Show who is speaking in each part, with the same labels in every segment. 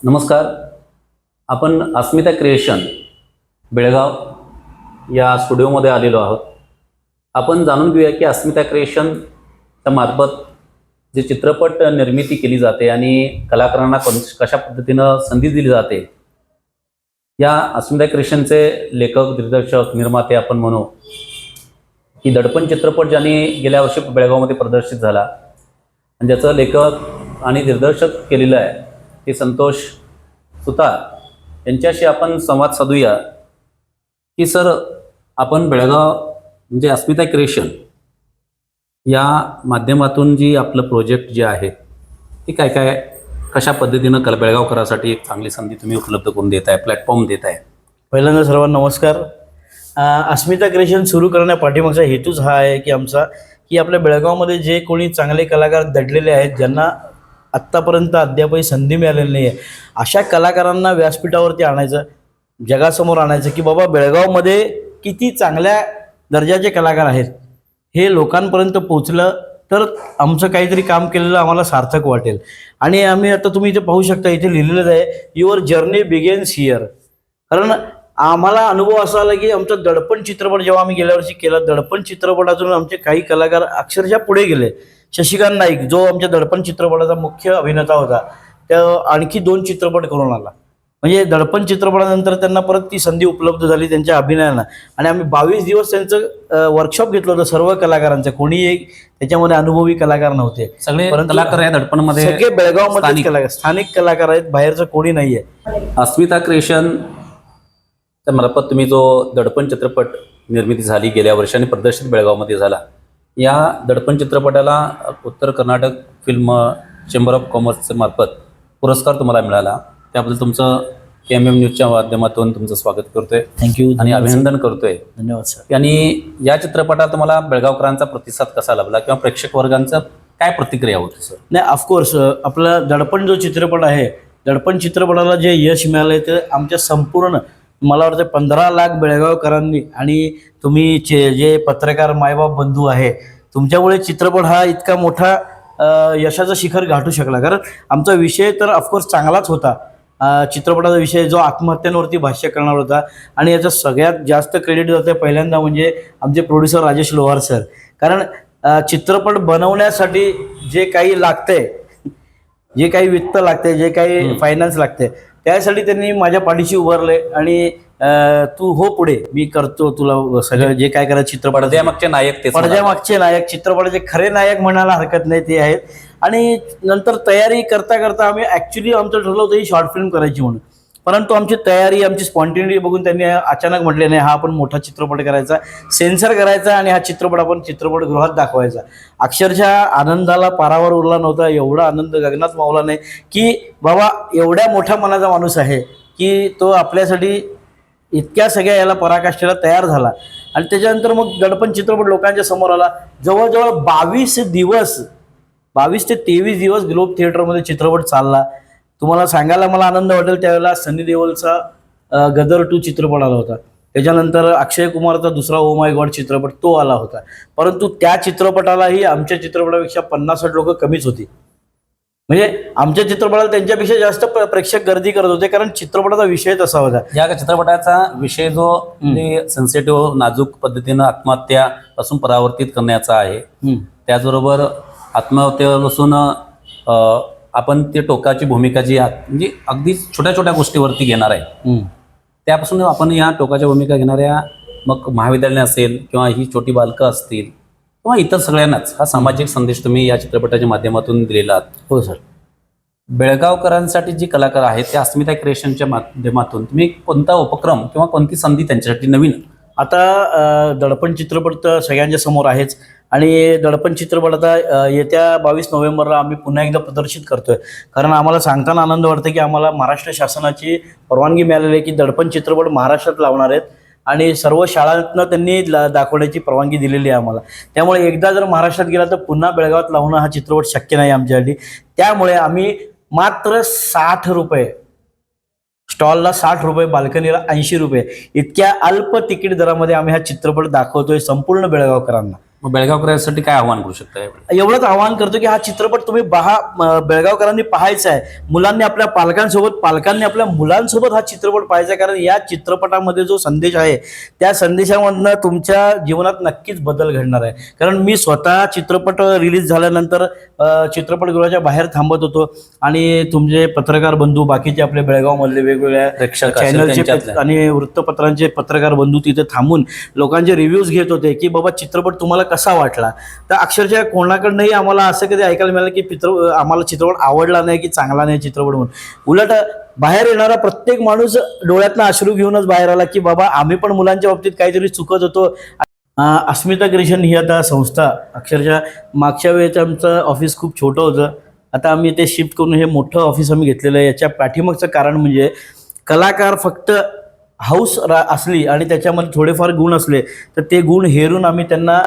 Speaker 1: नमस्कार. आपण अस्मिता क्रिएशन बेळगाव या स्टुडिओमध्ये आलेलो आहोत. आपण जाणून घेऊया की अस्मिता क्रिएशनच्या मार्फत जे चित्रपट निर्मिती केली जाते आणि कलाकारांना कशा पद्धतीनं संधी दिली जाते. या अस्मिता क्रिएशनचे लेखक, दिग्दर्शक, निर्माते आपण म्हणू की दडपण चित्रपट ज्यांनी गेल्या वर्षी बेळगावमध्ये प्रदर्शित झाला आणि ज्याचं लेखक आणि दिग्दर्शक केलेलं आहे ते संतोष सुतार यांच्याशी आपण संवाद साधूया की सर, आपण बेळगाव म्हणजे अस्मिता क्रिएशन या माध्यमातून जी आपलं प्रोजेक्ट जे आहे ते काय कशा पद्धतीनं बेळगावकरांसाठी एक चांगली संधी तुम्ही उपलब्ध करून देत आहे, प्लॅटफॉर्म देत आहे.
Speaker 2: पहिल्यांदा सर्वांना नमस्कार. अस्मिता क्रिएशन सुरू करण्या पाठीमागचा हेतूच हा आहे की आपल्या बेळगावमध्ये जे कोणी चांगले कलाकार दडलेले आहेत, ज्यांना आत्तापर्यंत अद्यापही संधी मिळालेली नाही आहे, अशा कलाकारांना व्यासपीठावरती आणायचं, जगासमोर आणायचं की बाबा बेळगावमध्ये किती चांगल्या दर्जाचे कलाकार आहेत. हे लोकांपर्यंत पोचलं तर आमचं काहीतरी काम केलेलं आम्हाला सार्थक वाटेल. आणि आम्ही आता तुम्ही इथे पाहू शकता, इथे लिहिलेलं आहे युअर जर्नी बिगेन्स हिअर. कारण आम्हाला अनुभव असा आला की आमचा दडपण चित्रपट जेव्हा आम्ही गेल्या वर्षी केला, दडपण चित्रपटातून आमचे काही कलाकार अक्षरशः पुढे गेले. शशिकांत नाईक जो आमच्या दडपण चित्रपटाचा मुख्य अभिनेता होता, त्या आणखी 2 चित्रपट करून आला. म्हणजे दडपण चित्रपटानंतर त्यांना परत ती संधी उपलब्ध झाली त्यांच्या अभिनयाला. आणि आम्ही 22 दिवस त्यांचं वर्कशॉप घेतलं होतं सर्व कलाकारांचं. कोणी एक त्याच्यामध्ये अनुभवी कलाकार नव्हते,
Speaker 1: सगळे कलाकार या दडपणमध्ये
Speaker 2: सगळे बेळगावमध्ये कलाकार, स्थानिक कलाकार आहेत, बाहेरचं कोणी नाही आहे.
Speaker 1: अस्मिता क्रिएशन त्या मार्फत तुम्ही जो दडपण चित्रपट निर्मिती झाली गेल्या वर्षाने प्रदर्शित बेळगावमध्ये झाला, या दडपण चित्रपटाला उत्तर कर्नाटक फिल्म चेंबर ऑफ कॉमर्सच्या मार्फत पुरस्कार तुम्हाला मिळाला. त्याबद्दल तुमचं KMM न्यूजच्या माध्यमातून तुमचं स्वागत करतोय,
Speaker 2: थँक्यू
Speaker 1: आणि अभिनंदन करतोय.
Speaker 2: धन्यवाद सर.
Speaker 1: आणि या चित्रपटात तुम्हाला बेळगावकरांचा प्रतिसाद कसा लाभला किंवा प्रेक्षक वर्गांचा काय प्रतिक्रिया होती सर?
Speaker 2: नाही, ऑफकोर्स आपला दडपण जो चित्रपट आहे, दडपण चित्रपटाला जे यश मिळालं ते आमच्या संपूर्ण, मला वाटतं 15 लाख बेळगावकरांनी आणि तुम्ही जे पत्रकार मायबाप बंधू आहे, तुमच्यामुळे चित्रपट हा इतका मोठा यशाचं शिखर गाठू शकला. कारण आमचा विषय तर ऑफकोर्स चांगलाच होता. चित्रपटाचा विषय जो आत्महत्यांवरती भाष्य करणार होता. आणि याचं सगळ्यात जास्त क्रेडिट जातं पहिल्यांदा म्हणजे आमचे प्रोड्युसर राजेश लोहार सर. कारण चित्रपट बनवण्यासाठी जे काही लागतंय, जे काही वित्त लागते, जे काही फायनान्स लागते, त्यासाठी त्यांनी माझ्या पाठीशी उभारले आणि तू हो पुढे, मी करतो तुला सगळं जे काय करायचं. चित्रपटाचे
Speaker 1: मागचे नायक, ते
Speaker 2: पडद्यामागचे नायक, चित्रपटाचे खरे नायक म्हणायला हरकत नाही, ते आहेत. आणि नंतर तयारी करता करता आम्ही ॲक्च्युली आमचं ठरलं होतं ही शॉर्ट फिल्म करायची म्हणून. परंतु आमची तयारी, आमची स्पॉन्टेनिटी बघून त्यांनी अचानक म्हटले नाही, हा आपण मोठा चित्रपट करायचा, सेन्सर करायचा आणि हा चित्रपट आपण चित्रपटगृहात दाखवायचा. अक्षरशः आनंदाला पारावर उरला नव्हता. एवढा आनंद गगनात मावला नाही की बाबा एवढ्या मोठ्या मनाचा माणूस आहे की तो आपल्यासाठी इतक्या सगळ्या याला पराकाष्ठेला तयार झाला. आणि त्याच्यानंतर मग दडपण चित्रपट लोकांच्या समोर आला. जवळजवळ 22 ते 23 दिवस ग्लोब थिएटरमध्ये चित्रपट चालला. तुम्हाला सांगायला मला आनंद वाटेल, त्यावेळेला सनी देओलचा गदर 2 चित्रपट आला होता. त्याच्यानंतर अक्षय कुमारचा दुसरा ओ माय गॉड चित्रपट तो आला होता. परंतु त्या चित्रपटालाही आमच्या चित्रपटापेक्षा 50-60 लोक कमीच होती. म्हणजे आमच्या चित्रपटाला त्यांच्यापेक्षा जास्त प्रेक्षक गर्दी करत होते, कारण चित्रपटाचा विषय तसा होता.
Speaker 1: या चित्रपटाचा विषय जो सेन्सिटिव्ह, नाजूक पद्धतीनं आत्महत्यापासून परावर्तित करण्याचा आहे. त्याचबरोबर आत्महत्येपासून आपण ते टोकाची भूमिका जी म्हणजे अगदी छोट्या छोट्या गोष्टीवरती घेणार आहे, त्यापासून आपण या टोकाच्या भूमिका घेणाऱ्या मग महाविद्यालय असेल किंवा ही छोटी बालकं असतील किंवा इतर सगळ्यांनाच हा सामाजिक संदेश तुम्ही या चित्रपटाच्या माध्यमातून दिलेला आहात.
Speaker 2: हो सर.
Speaker 1: बेळगावकरांसाठी जी कलाकार आहेत त्या अस्मिता क्रिएशनच्या माध्यमातून तुम्ही कोणता उपक्रम किंवा कोणती संधी त्यांच्यासाठी नवीन?
Speaker 2: आता दडपण चित्रपट तर सगळ्यांच्या समोर आहेच. आणि दडपण चित्रपट आता येत्या 22 नोव्हेंबरला आम्ही पुन्हा एकदा प्रदर्शित करतोय. कारण आम्हाला सांगताना आनंद वाटतं की आम्हाला महाराष्ट्र शासनाची परवानगी मिळालेली आहे की दडपण चित्रपट महाराष्ट्रात लावणार आहेत आणि सर्व शाळांतनं त्यांनी दाखवण्याची परवानगी दिलेली आहे आम्हाला. त्यामुळे एकदा जर महाराष्ट्रात गेला तर पुन्हा बेळगावात लावणं हा चित्रपट शक्य नाही आमच्यासाठी. त्यामुळे आम्ही मात्र 60 रुपये स्टॉलला, 60 रुपये बाल्कनीला, 80 रुपये इतक्या अल्प तिकीट दरामध्ये आम्ही हा चित्रपट दाखवतोय संपूर्ण बेळगावकरांना.
Speaker 1: मग बेळगावकरांसाठी काय आव्हान करू शकता यावेळी?
Speaker 2: एवढंच आवाहन करतो की हा चित्रपट तुम्ही बेळगावकरांनी पाहायचा आहे. मुलांनी आपल्या पालकांसोबत, पालकांनी आपल्या मुलांसोबत हा चित्रपट पाहायचा आहे. कारण या चित्रपटामध्ये जो संदेश आहे त्या संदेशामधनं तुमच्या जीवनात नक्कीच बदल घडणार आहे. कारण मी स्वतः चित्रपट रिलीज झाल्यानंतर चित्रपटगृहाच्या बाहेर थांबत होतो आणि तुमचे पत्रकार बंधू, बाकीचे आपले बेळगावमधले वेगवेगळ्या
Speaker 1: प्रेक्षक असेल
Speaker 2: चॅनलचे
Speaker 1: त्यांच्यातले.
Speaker 2: आणि वृत्तपत्रांचे पत्रकार बंधू तिथे थांबून लोकांचे रिव्ह्यूज घेत होते की बाबा चित्रपट तुम्हाला कसा वाटला. तर अक्षरशः कोणाकडनंही आम्हाला असं कधी ऐकायला मिळालं की आम्हाला चित्रपट आवडला नाही की चांगला नाही चित्रपट म्हणून. उलट बाहेर येणारा प्रत्येक माणूस डोळ्यातनं अश्रू घेऊनच बाहेर आला की बाबा आम्ही पण मुलांच्या बाबतीत काहीतरी चुकत होतो. अस्मिता क्रिएशन ही आता संस्था अक्षरशः मागच्या वेळेचं आमचं ऑफिस खूप छोटं होतं. आता आम्ही ते शिफ्ट करून हे मोठं ऑफिस आम्ही घेतलेलं आहे. याच्या पाठीमागचं कारण म्हणजे कलाकार फक्त हाऊस असली आणि त्याच्यामध्ये थोडेफार गुण असले तर ते गुण हेरून आम्ही त्यांना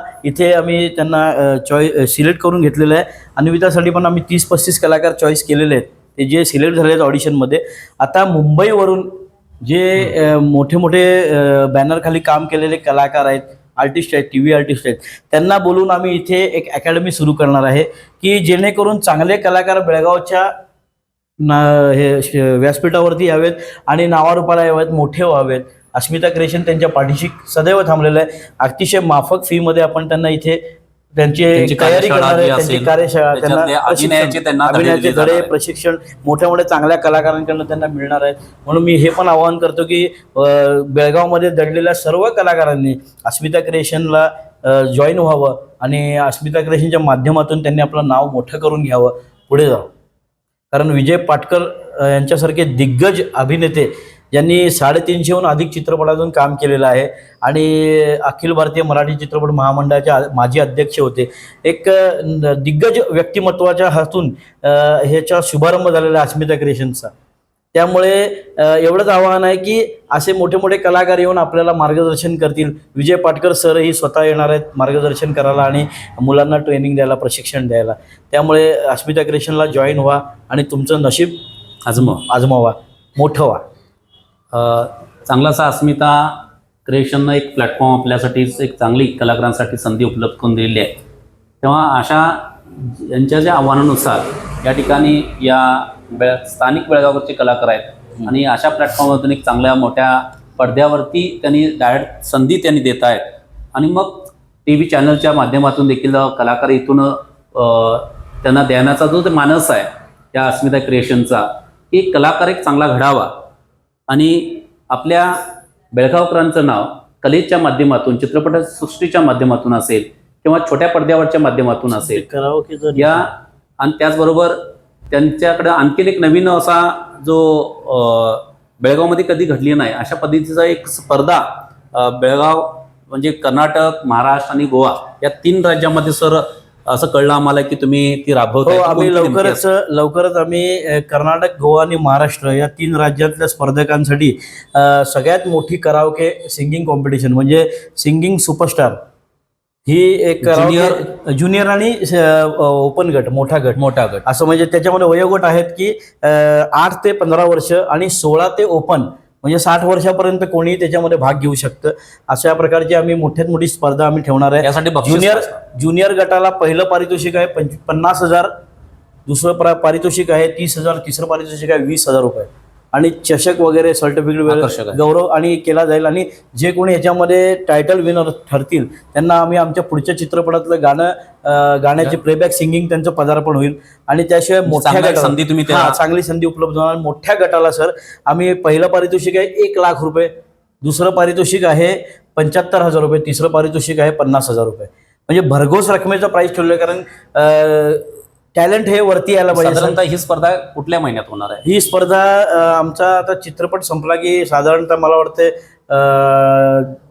Speaker 2: सिलेक्ट करून घेतलेलं आहे. आणि त्यासाठी पण आम्ही 30-35 कलाकार चॉईस केलेले आहेत. ते जे सिलेक्ट झाले आहेत ऑडिशनमध्ये. आता मुंबईवरून जे मोठे मोठे बॅनरखाली काम केलेले कलाकार आहेत, आर्टिस्ट आहेत, TV आर्टिस्ट आहेत, त्यांना बोलून आम्ही इथे एक अकॅडमी सुरू करणार आहे की जेणेकरून चांगले कलाकार बेळगावच्या व्यासपीठावरती यावेत आणि नावारूपाला यावेत, मोठे व्हावेत. अस्मिता क्रिएशन त्यांच्या पाठीशी सदैव थांबलेलं आहे. अतिशय माफक फीमध्ये आपण त्यांना इथे त्यांची तयारी करणार आहे. त्यांची कार्यशाळा, त्यांना अभिनयाचे धडे, प्रशिक्षण मोठ्या मोठ्या चांगल्या कलाकारांकडून त्यांना मिळणार आहेत. म्हणून मी हे पण आवाहन करतो की बेळगावमध्ये दडलेल्या सर्व कलाकारांनी अस्मिता क्रिएशनला जॉईन व्हावं आणि अस्मिता क्रिएशनच्या माध्यमातून त्यांनी आपलं नाव मोठं करून घ्यावं, पुढे जावं. कारण विजय पाटकर यांच्यासारखे दिग्गज अभिनेते ज्यांनी 350हून अधिक चित्रपटातून काम केलेलं आहे आणि अखिल भारतीय मराठी चित्रपट महामंडळाचे माजी अध्यक्ष होते. एक दिग्गज व्यक्तिमत्वाच्या हातून ह्याचा शुभारंभ झालेला आहे अस्मिता क्रिएशनचा. त्यामुळे एवढंच आवाहन आहे की असे मोठे मोठे कलाकार येऊन आपल्याला मार्गदर्शन करतील. विजय पाटकर सरही स्वतः येणार आहेत मार्गदर्शन करायला आणि मुलांना ट्रेनिंग द्यायला, प्रशिक्षण द्यायला. त्यामुळे अस्मिता क्रिएशनला जॉईन व्हा आणि तुमचं नशीब आजमावा, मोठं व्हा.
Speaker 1: चांगलासा अस्मिता क्रिएशननं एक प्लॅटफॉर्म आपल्यासाठी, एक चांगली कलाकारांसाठी संधी उपलब्ध करून दिलेली आहे. तेव्हा अशा यांच्या ज्या आव्हानानुसार या ठिकाणी या स्थानिक बेळगावचे कलाकार आहेत आणि अशा प्लॅटफॉर्ममधून एक चांगल्या मोठ्या पडद्यावरती त्यांनी डायरेक्ट संधी त्यांनी देत आहेत. आणि मग TV चॅनलच्या माध्यमातून देखील कलाकार इथून त्यांना देण्याचा जो ते मानस आहे त्या अस्मिता क्रिएशनचा, की कलाकार एक चांगला घडावा आणि आपल्या बेळगावकरांचं नाव कलेच्या माध्यमातून, चित्रपटसृष्टीच्या माध्यमातून असेल किंवा छोट्या पडद्यावरच्या माध्यमातून असेल या, आणि त्याचबरोबर त्यांच्याकडे आणखी एक नवीन असा जो बेळगावमध्ये कधी घडली नाही अशा पद्धतीचा एक स्पर्धा बेळगाव म्हणजे कर्नाटक, महाराष्ट्र आणि गोवा या 3 राज्यामध्ये सर असं कळलं आम्हाला की तुम्ही ती राबवताय.
Speaker 2: आम्ही लवकरच आम्ही कर्नाटक, गोवा आणि महाराष्ट्र या 3 राज्यातल्या स्पर्धकांसाठी सगळ्यात मोठी कराओके सिंगिंग कॉम्पिटिशन म्हणजे सिंगिंग सुपरस्टार ही एक ज्युनियर आणि ओपन गट, मोठा गट असं, म्हणजे त्याच्यामध्ये वयोगट आहेत की 8 ते 15 वर्ष आणि 16 ते ओपन म्हणजे 60 वर्षापर्यंत कोणी त्याच्यामध्ये भाग घेऊ शकतं. अशा प्रकारची आम्ही मोठ्यात मोठी स्पर्धा आम्ही ठेवणार आहे.
Speaker 1: यासाठी
Speaker 2: ज्युनियर गटाला पहिलं पारितोषिक आहे 50,000, दुसरं पारितोषिक आहे 30,000, तिसरं पारितोषिक आहे 20,000 रुपये आणि चषक वगैरे, सर्टिफिकेट वगैरे गौरव आणि केला जाईल. आणि जे कोणी याच्यामध्ये टायटल विनर ठरतील त्यांना आम्ही आमच्या पुढच्या चित्रपटातलं गाण्याचे प्लेबॅक सिंगिंग त्यांचं पदार्पण होईल. आणि त्याशिवाय मोठ्या गटाला चांगली संधी उपलब्ध होणार. मोठ्या गटाला सर आम्ही पहिलं पारितोषिक आहे 1 लाख रुपये, दुसरं पारितोषिक आहे 75,000 रुपये, तिसरं पारितोषिक आहे 50,000 रुपये. म्हणजे भरघोस रकमेचा प्राईज ठेवलं आहे. कारण टॅलेंट हे वरती यायला पाहिजे.
Speaker 1: साधारणतः ही स्पर्धा कुठल्या महिन्यात होणार आहे?
Speaker 2: ही स्पर्धा आमचा आता चित्रपट संपला की साधारणतः मला वाटते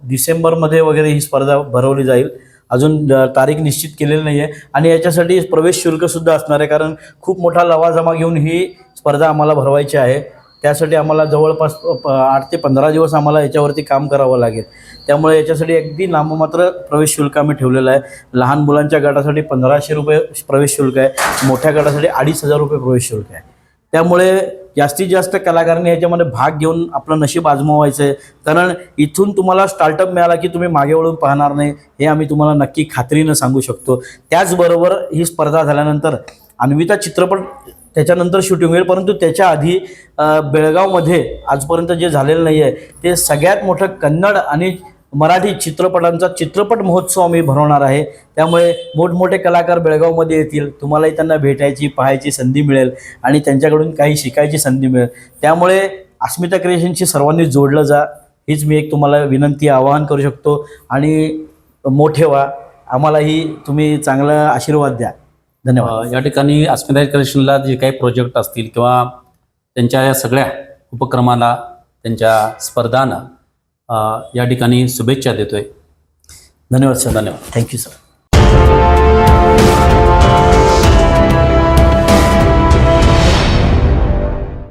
Speaker 2: डिसेंबरमध्ये वगैरे ही स्पर्धा भरवली जाईल. अजून तारीख निश्चित केलेली नाही आहे. आणि याच्यासाठी प्रवेश शुल्क सुद्धा असणार आहे. कारण खूप मोठा लवाजमा घेऊन ही स्पर्धा आम्हाला भरवायची आहे. त्यासाठी आम्हाला जवळपास 8 ते 15 दिवस आम्हाला याच्यावरती काम करावं लागेल. त्यामुळे याच्यासाठी अगदी नाममात्र प्रवेश शुल्क आम्ही ठेवलेलं आहे. लहान मुलांच्या गटासाठी 1500 रुपये प्रवेश शुल्क आहे, मोठ्या गटासाठी 2,500 रुपये प्रवेश शुल्क आहे. त्यामुळे जास्तीत जास्त कलाकारांनी याच्यामध्ये भाग घेऊन आपलं नशीब आजमावायचं आहे. कारण इथून तुम्हाला स्टार्टअप मिळाला की तुम्ही मागे वळून पाहणार नाही, हे आम्ही तुम्हाला नक्की खात्रीनं सांगू शकतो. त्याचबरोबर ही स्पर्धा झाल्यानंतर अन्विता चित्रपट त्याच्यानंतर शूटिंग होईल, परंतु त्याच्या आधी बेळगावमध्ये आजपर्यंत जे झालेलं नाही आहे ते सगळ्यात मोठं कन्नड आणि मराठी चित्रपटांचा चित्रपट महोत्सव आम्ही भरवणार आहे. त्यामुळे मोठमोठे कलाकार बेळगावमध्ये येतील, तुम्हालाही त्यांना भेटायची पाहायची संधी मिळेल आणि त्यांच्याकडून काही शिकायची संधी मिळेल. त्यामुळे अस्मिता क्रिएशनशी सर्वांनी जोडलं जा, हीच मी एक तुम्हाला विनंती आवाहन करू शकतो. आणि मोठे व्हा, आम्हालाही तुम्ही चांगला आशीर्वाद द्या. धन्यवाद.
Speaker 1: या ठिकाणी अस्मिता क्रिएशनला जे काही प्रोजेक्ट असतील किंवा त्यांच्या या सगळ्या उपक्रमाला, त्यांच्या स्पर्धांना या ठिकाणी शुभेच्छा देतोय.
Speaker 2: धन्यवाद सर.
Speaker 1: धन्यवाद.
Speaker 2: Thank you sir.